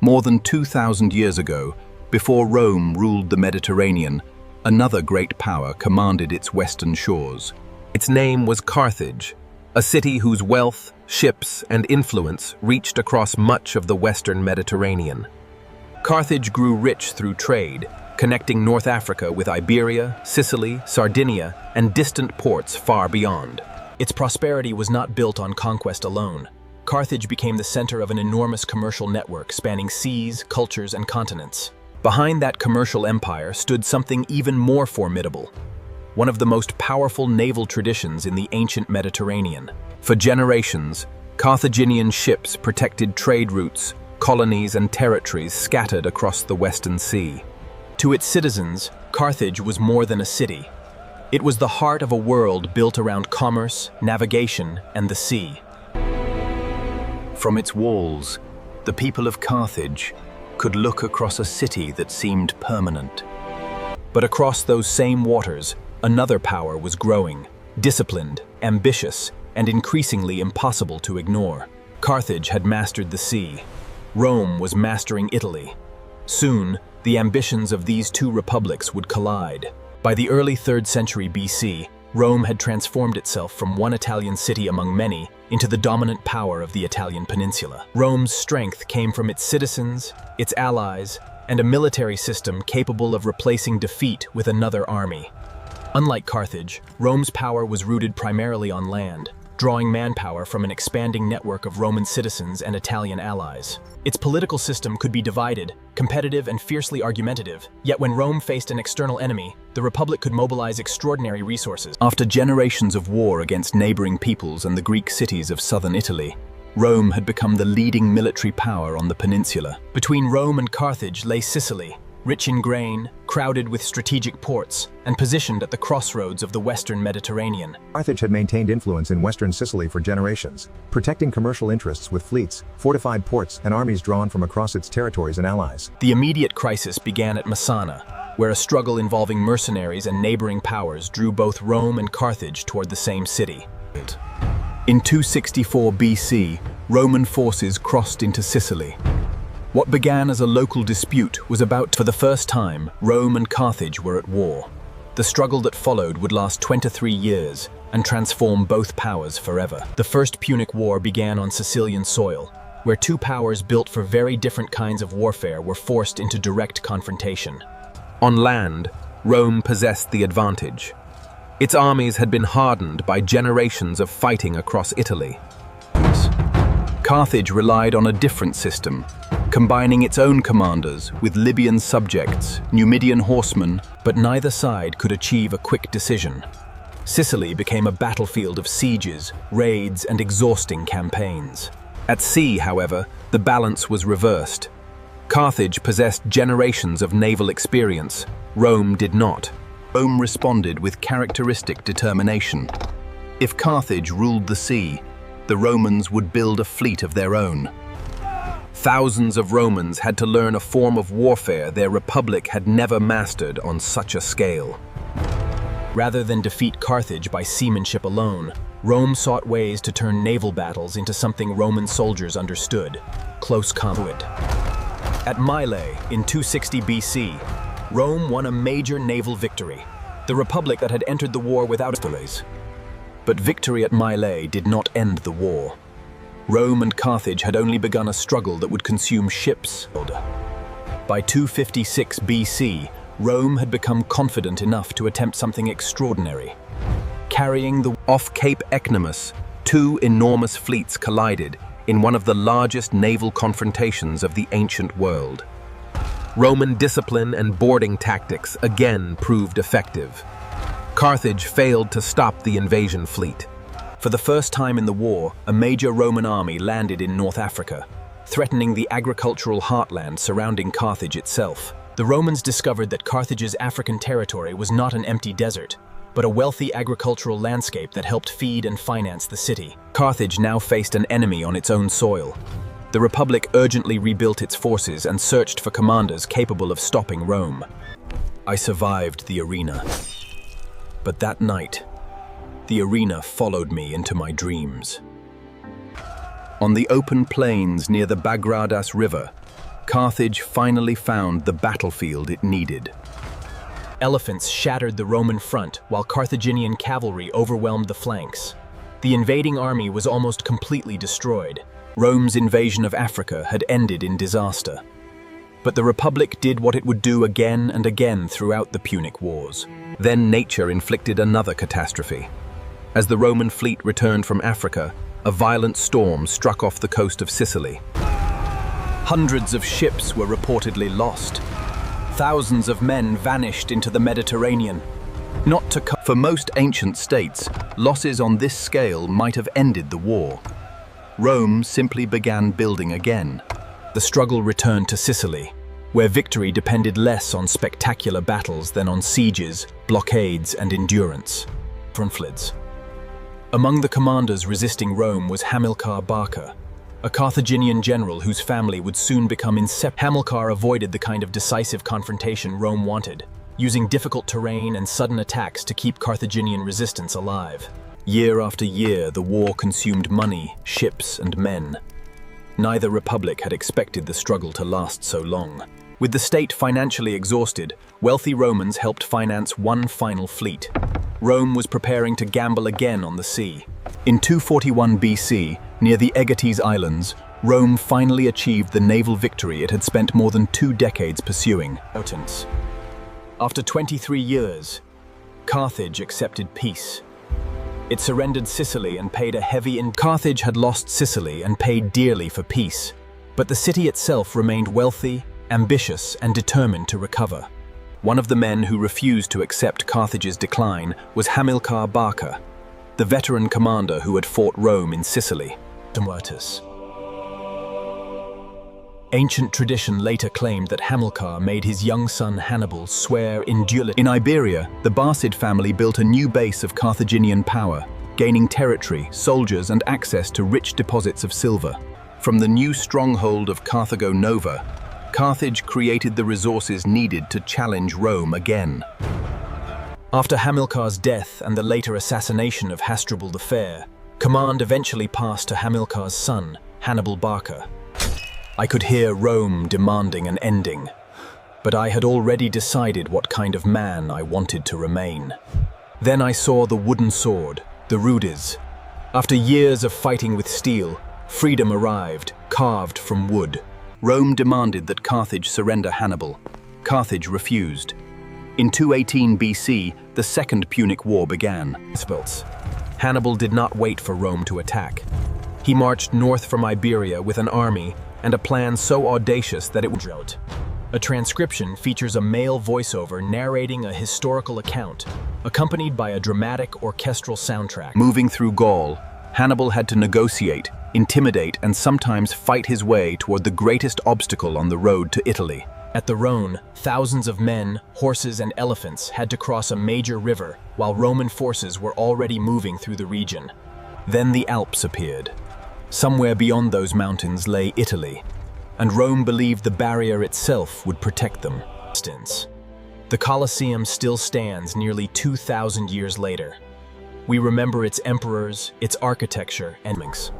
More than 2,000 years ago, before Rome ruled the Mediterranean, another great power commanded its western shores. Its name was Carthage, a city whose wealth, ships, and influence reached across much of the western Mediterranean. Carthage grew rich through trade, connecting North Africa with Iberia, Sicily, Sardinia, and distant ports far beyond. Its prosperity was not built on conquest alone. Carthage became the center of an enormous commercial network spanning seas, cultures, and continents. Behind that commercial empire stood something even more formidable, one of the most powerful naval traditions in the ancient Mediterranean. For generations, Carthaginian ships protected trade routes, colonies, and territories scattered across the Western Sea. To its citizens, Carthage was more than a city. It was the heart of a world built around commerce, navigation, and the sea. From its walls, the people of Carthage could look across a city that seemed permanent. But across those same waters, another power was growing, disciplined, ambitious, and increasingly impossible to ignore. Carthage had mastered the sea. Rome was mastering Italy. Soon, the ambitions of these two republics would collide. By the early 3rd century BC, Rome had transformed itself from one Italian city among many into the dominant power of the Italian peninsula. Rome's strength came from its citizens, its allies, and a military system capable of replacing defeat with another army. Unlike Carthage, Rome's power was rooted primarily on land, drawing manpower from an expanding network of Roman citizens and Italian allies. Its political system could be divided, competitive and fiercely argumentative, yet when Rome faced an external enemy, the Republic could mobilize extraordinary resources. After generations of war against neighboring peoples and the Greek cities of southern Italy, Rome had become the leading military power on the peninsula. Between Rome and Carthage lay Sicily, rich in grain, crowded with strategic ports, and positioned at the crossroads of the western Mediterranean. Carthage had maintained influence in western Sicily for generations, protecting commercial interests with fleets, fortified ports, and armies drawn from across its territories and allies. The immediate crisis began at Messana, where a struggle involving mercenaries and neighboring powers drew both Rome and Carthage toward the same city. In 264 BC, Roman forces crossed into Sicily. What began as a local dispute was for the first time, Rome and Carthage were at war. The struggle that followed would last 23 years and transform both powers forever. The First Punic War began on Sicilian soil, where two powers built for very different kinds of warfare were forced into direct confrontation. On land, Rome possessed the advantage. Its armies had been hardened by generations of fighting across Italy. Carthage relied on a different system, combining its own commanders with Libyan subjects, Numidian horsemen, but neither side could achieve a quick decision. Sicily became a battlefield of sieges, raids, and exhausting campaigns. At sea, however, the balance was reversed. Carthage possessed generations of naval experience. Rome did not. Rome responded with characteristic determination. If Carthage ruled the sea, the Romans would build a fleet of their own. Thousands of Romans had to learn a form of warfare their republic had never mastered on such a scale. Rather than defeat Carthage by seamanship alone, Rome sought ways to turn naval battles into something Roman soldiers understood: close combat. At Mylae in 260 BC, Rome won a major naval victory, the republic that had entered the war without delays. But victory at Mylae did not end the war. Rome and Carthage had only begun a struggle that would consume ships. By 256 BC, Rome had become confident enough to attempt something extraordinary. Off Cape Ecnomus, two enormous fleets collided in one of the largest naval confrontations of the ancient world. Roman discipline and boarding tactics again proved effective. Carthage failed to stop the invasion fleet. For the first time in the war, a major Roman army landed in North Africa, threatening the agricultural heartland surrounding Carthage itself. The Romans discovered that Carthage's African territory was not an empty desert, but a wealthy agricultural landscape that helped feed and finance the city. Carthage now faced an enemy on its own soil. The Republic urgently rebuilt its forces and searched for commanders capable of stopping Rome. I survived the arena. But that night, the arena followed me into my dreams. On the open plains near the Bagradas River, Carthage finally found the battlefield it needed. Elephants shattered the Roman front while Carthaginian cavalry overwhelmed the flanks. The invading army was almost completely destroyed. Rome's invasion of Africa had ended in disaster. But the Republic did what it would do again and again throughout the Punic Wars. Then nature inflicted another catastrophe. As the Roman fleet returned from Africa, a violent storm struck off the coast of Sicily. Hundreds of ships were reportedly lost. Thousands of men vanished into the Mediterranean. For most ancient states, losses on this scale might have ended the war. Rome simply began building again. The struggle returned to Sicily, where victory depended less on spectacular battles than on sieges, blockades, and endurance. Among the commanders resisting Rome was Hamilcar Barca, a Carthaginian general whose family would soon become inseparable. Hamilcar avoided the kind of decisive confrontation Rome wanted, using difficult terrain and sudden attacks to keep Carthaginian resistance alive. Year after year, the war consumed money, ships, and men. Neither republic had expected the struggle to last so long. With the state financially exhausted, wealthy Romans helped finance one final fleet. Rome was preparing to gamble again on the sea. In 241 BC, near the Aegates Islands, Rome finally achieved the naval victory it had spent more than 2 decades pursuing. After 23 years, Carthage accepted peace. It surrendered Sicily and paid a heavy Carthage had lost Sicily and paid dearly for peace, but the city itself remained wealthy, ambitious, and determined to recover. One of the men who refused to accept Carthage's decline was Hamilcar Barca, the veteran commander who had fought Rome in Sicily. Ancient tradition later claimed that Hamilcar made his young son Hannibal swear indulity. In Iberia, the Barcid family built a new base of Carthaginian power, gaining territory, soldiers, and access to rich deposits of silver. From the new stronghold of Carthago Nova, Carthage created the resources needed to challenge Rome again. After Hamilcar's death and the later assassination of Hasdrubal the Fair, command eventually passed to Hamilcar's son, Hannibal Barca. I could hear Rome demanding an ending, but I had already decided what kind of man I wanted to remain. Then I saw the wooden sword, the rudes. After years of fighting with steel, freedom arrived, carved from wood. Rome demanded that Carthage surrender Hannibal. Carthage refused. In 218 BC, the Second Punic War began. Hannibal did not wait for Rome to attack. He marched north from Iberia with an army and a plan so audacious that it would drought. A transcription features a male voiceover narrating a historical account, accompanied by a dramatic orchestral soundtrack. Moving through Gaul, Hannibal had to negotiate, intimidate, and sometimes fight his way toward the greatest obstacle on the road to Italy. At the Rhone, thousands of men, horses, and elephants had to cross a major river, while Roman forces were already moving through the region. Then the Alps appeared. Somewhere beyond those mountains lay Italy, and Rome believed the barrier itself would protect them. The Colosseum still stands nearly 2,000 years later. We remember its emperors, its architecture, and links.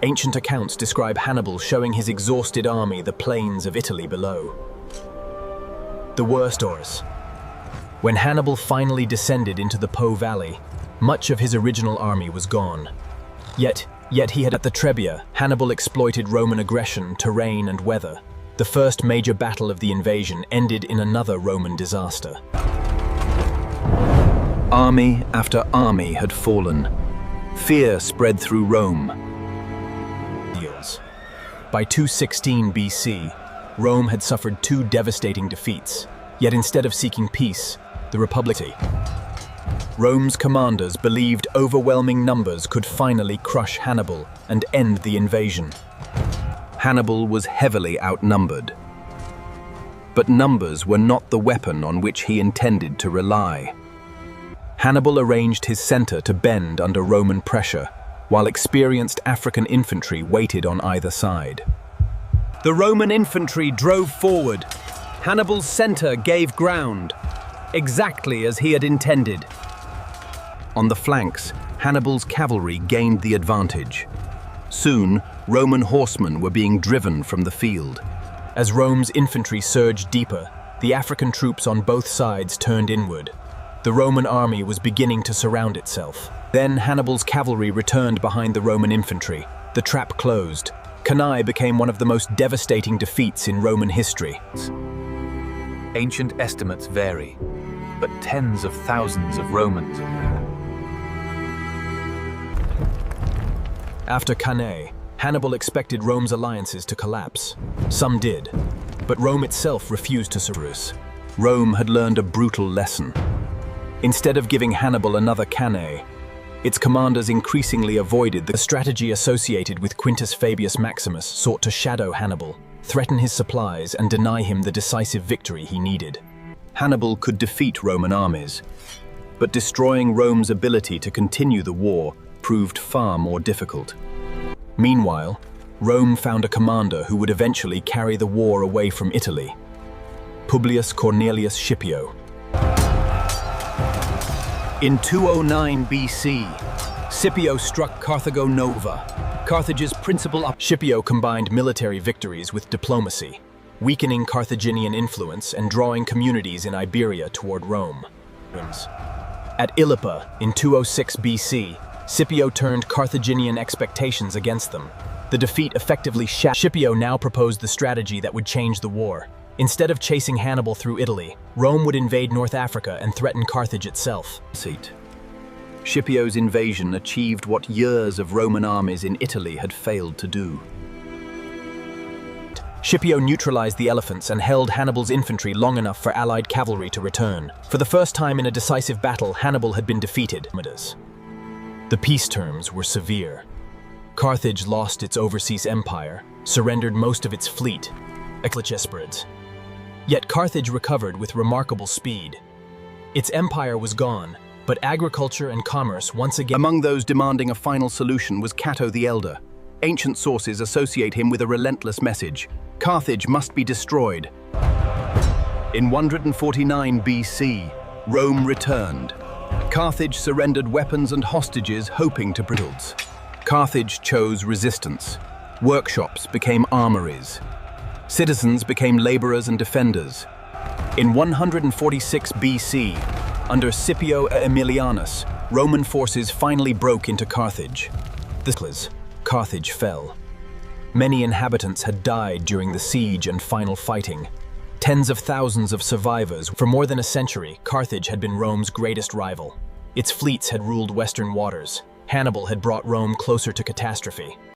Ancient accounts describe Hannibal showing his exhausted army the plains of Italy below. The worst hours. When Hannibal finally descended into the Po Valley, much of his original army was gone. Yet he had at the Trebia, Hannibal exploited Roman aggression, terrain, and weather. The first major battle of the invasion ended in another Roman disaster. Army after army had fallen. Fear spread through Rome. By 216 BC, Rome had suffered 2 devastating defeats, yet instead of seeking peace, the Republic. Rome's commanders believed overwhelming numbers could finally crush Hannibal and end the invasion. Hannibal was heavily outnumbered. But numbers were not the weapon on which he intended to rely. Hannibal arranged his center to bend under Roman pressure, while experienced African infantry waited on either side. The Roman infantry drove forward. Hannibal's center gave ground, exactly as he had intended. On the flanks, Hannibal's cavalry gained the advantage. Soon, Roman horsemen were being driven from the field. As Rome's infantry surged deeper, the African troops on both sides turned inward. The Roman army was beginning to surround itself. Then Hannibal's cavalry returned behind the Roman infantry. The trap closed. Cannae became one of the most devastating defeats in Roman history. Ancient estimates vary, but tens of thousands of Romans. After Cannae, Hannibal expected Rome's alliances to collapse. Some did, but Rome itself refused to surrender. Rome had learned a brutal lesson. Instead of giving Hannibal another Cannae, its commanders increasingly avoided the strategy associated with Quintus Fabius Maximus sought to shadow Hannibal, threaten his supplies, and deny him the decisive victory he needed. Hannibal could defeat Roman armies, but destroying Rome's ability to continue the war proved far more difficult. Meanwhile, Rome found a commander who would eventually carry the war away from Italy: Publius Cornelius Scipio. In 209 BC, Scipio struck Carthago Nova, Carthage's principal. Scipio combined military victories with diplomacy, weakening Carthaginian influence and drawing communities in Iberia toward Rome. At Ilipa in 206 BC, Scipio turned Carthaginian expectations against them. The defeat effectively shattered. Scipio now proposed the strategy that would change the war. Instead of chasing Hannibal through Italy, Rome would invade North Africa and threaten Carthage itself. Scipio's invasion achieved what years of Roman armies in Italy had failed to do. Scipio neutralized the elephants and held Hannibal's infantry long enough for allied cavalry to return. For the first time in a decisive battle, Hannibal had been defeated. The peace terms were severe. Carthage lost its overseas empire, surrendered most of its fleet, Yet Carthage recovered with remarkable speed. Its empire was gone, but agriculture and commerce once again. Among those demanding a final solution was Cato the Elder. Ancient sources associate him with a relentless message: Carthage must be destroyed. In 149 BC, Rome returned. Carthage surrendered weapons and hostages, hoping to prevail. Carthage chose resistance. Workshops became armories. Citizens became laborers and defenders. In 146 BC, under Scipio Aemilianus, Roman forces finally broke into Carthage. Carthage fell. Many inhabitants had died during the siege and final fighting. Tens of thousands of survivors. For more than a century, Carthage had been Rome's greatest rival. Its fleets had ruled western waters. Hannibal had brought Rome closer to catastrophe.